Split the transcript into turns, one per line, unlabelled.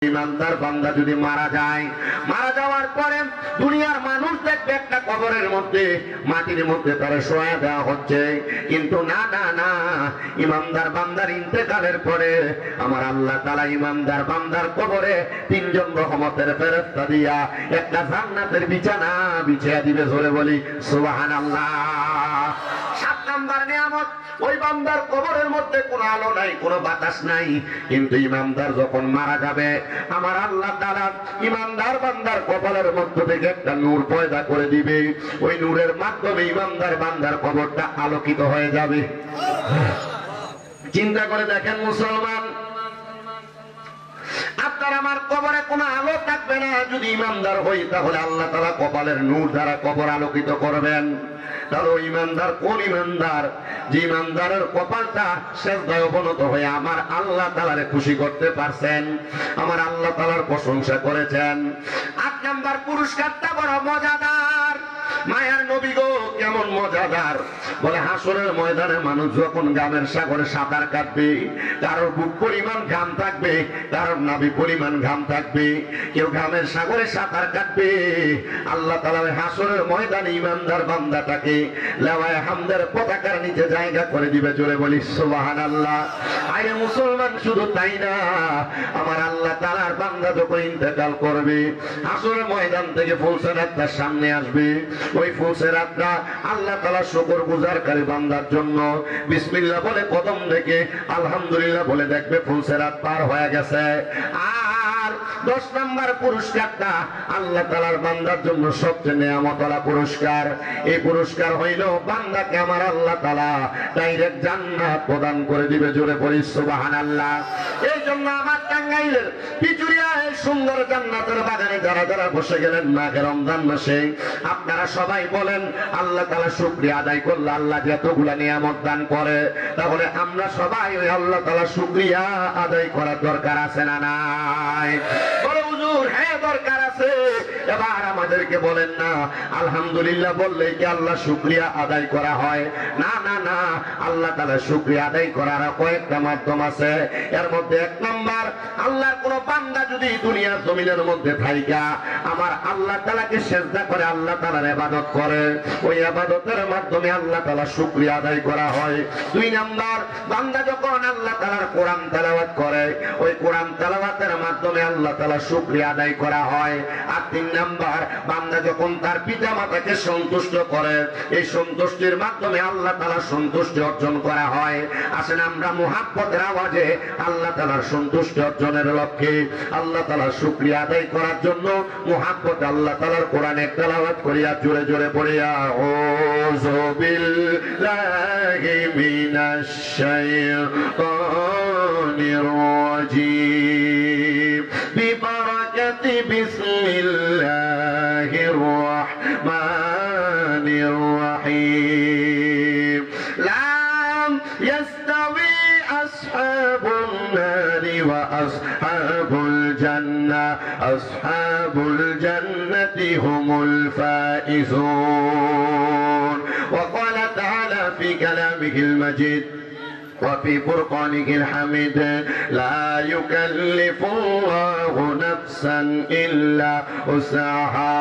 ইমানদার বান্দা যদি মারা যায়, মারা যাওয়ার পরে দুনিয়ার মানুষ দেখবে একটা কবরের মধ্যে মাটির মধ্যে তারা শোয়া দেওয়া হচ্ছে, কিন্তু না না না, ইমানদার বান্দার ইন্তেকালের পরে আমার আল্লাহ তাআলা ইমানদার বান্দার কবরে তিনজন রহমতের ফেরেশতা দিয়া একটা জান্নাতের বিছানা বিছিয়ে দিবে। জোরে বলি সুবহানাল্লাহ। 7 নাম্বার নিয়ামত, ওই বান্দার কবরের মধ্যে কোনো আলো নাই, কোনো বাতাস নাই, কিন্তু ইমানদার যখন মারা যাবে আমার আল্লাহ তাআলা ইমানদার বান্দার কবরের মধ্যে থেকে একটা নূর পয়দা করে দিবে। ওই নূরের মাধ্যমে ইমানদার বান্দার কবরটা আলোকিত হয়ে যাবে। চিন্তা করে দেখেন মুসলমান, আপনার আমার কবরে কোনো আলো থাকবে না। যদি ইমানদার হই তাহলে আল্লাহ তাআলা কপালের নূর দ্বারা কবর আলোকিত করবেন। তাহলে ইমানদার কোন ইমানদার? যে ইমানদারের কপালটা সেজদায় অবনত হয়ে আমার আল্লাহ তাআলারে খুশি করতে পারছেন, আমার আল্লাহ তাআলার প্রশংসা করেছেন। 8 নাম্বার পুরস্কারটা বড় মজাদার। মায়ার নবী গো কেমন মজাদার! বলে হাসরের ময়দানে মানুষ যখন গামের সাগরে সাঁতার কাটবে, কারোর বুক পরিমাণ ঘাম থাকবে, কারোর নাভি পরিমাণ ঘাম থাকবে, কেউ ঘামের সাগরে সাঁতার কাটবে। আল্লাহ তাআলা হাসরের ময়দানে ইমানদার বান্দাটাকে লাওয়ায়ে হামদের পতাকার নিচে জায়গা করে দিবে। জোরে বলি সুবহানাল্লাহ। আরে মুসলমান, শুধু তাই না, আমার আল্লাহ তাআলার বান্দা যখন ইন্তেকাল করবে হাসরের ময়দান থেকে ফুলসেরাত তার সামনে আসবে। ওই ফুলসেরাতটা আল্লাহ তাআলা শুকরগুজারকারী বান্দার জন্য বিসমিল্লাহ বলে কদম থেকে আলহামদুলিল্লাহ বলে দেখবে ফুলসেরাত পার হয়ে গেছে। আর 10 নাম্বার পুরস্কারটা আল্লাহ তাআলার বান্দার জন্য সবচেয়ে নেয়ামতওয়ালা পুরস্কার। এই পুরস্কার হইল বান্দাকে আমার আল্লাহ তাআলা ডাইরেক্ট জান্নাত প্রদান করে দিবে। জোরে পড়ি সুবহানাল্লাহ। এই জন্য আমার টাঙ্গাইলের পিচুরিয়া এই সুন্দর জান্নাতের বাগানে যারা যারা বসে গেলেন মাঘে রমজান মাসে, আপনারা সবাই বলেন আল্লাহ তাআলা শুকরিয়া আদায় করলে আল্লাহ যতগুলা নিয়ামত দান করে, তাহলে আমরা সবাই ওই আল্লাহ তাআলা শুকরিয়া আদায় করার দরকার আছে না নাই? বলে হুজুর হ্যাঁ দরকার আছে। এবার আমাদেরকে বলেন না আলহামদুলিল্লাহ বললেই কি আল্লাহ শুকরিয়া আদায় করা হয়? না না না, আল্লাহ তাআলা শুকরিয়া আদায় করার কয়েকটা মাধ্যম আছে। এর মধ্যে 1 নাম্বার, আল্লাহর কোন বান্দা যদি দুনিয়ার জমিনের মধ্যে থাইকা আমার আল্লাহ তাআলাকে সিজদা করে আল্লাহ তাআলার ইবাদত করে, ওই ইবাদতের মাধ্যমে আল্লাহ তাআলা শুকরিয়া আদায় করা হয়। 2 নাম্বার, বান্দা যখন আল্লাহ তাআলার কোরআন তেলাওয়াত করে ওই কোরআন তেলাওয়াতের মাধ্যমে আল্লাহ তাআলা শুকরিয়া আদায় করা হয়। আর 3 নাম্বার, বান্দা যখন তার পিতামাতাকে সন্তুষ্ট করে এই সন্তুষ্টির মাধ্যমে আল্লাহ তাআলার সন্তুষ্টি অর্জন করা হয়। আসেন আমরা মুহাব্বতের আওয়াজে আল্লাহ তাআলার সন্তুষ্টি অর্জনের লক্ষ্যে আল্লাহ তাআলার শুকরিয়া আদায় করার জন্য মুহাব্বতে আল্লাহ তাআলার কোরআনে তেলাওয়াত করিয়া জোরে জোরে পড়িয়া আউযু বিল্লাহি মিনাশ শাইতানির রাজীম বিবারাকাতি বিসমিল্লাহির রাহমানির রাহিম লাম ইয়াস্তাবি আসহাবুন নারি ওয়া আসহাবুল জান্নাহ আসহাবুল জান্নাতি হুমুল ফাইজুন। وقال تعالى في كلامه المجيد وفي فرقانه الحميد لا يكلف الله نفسا إلا وسعها.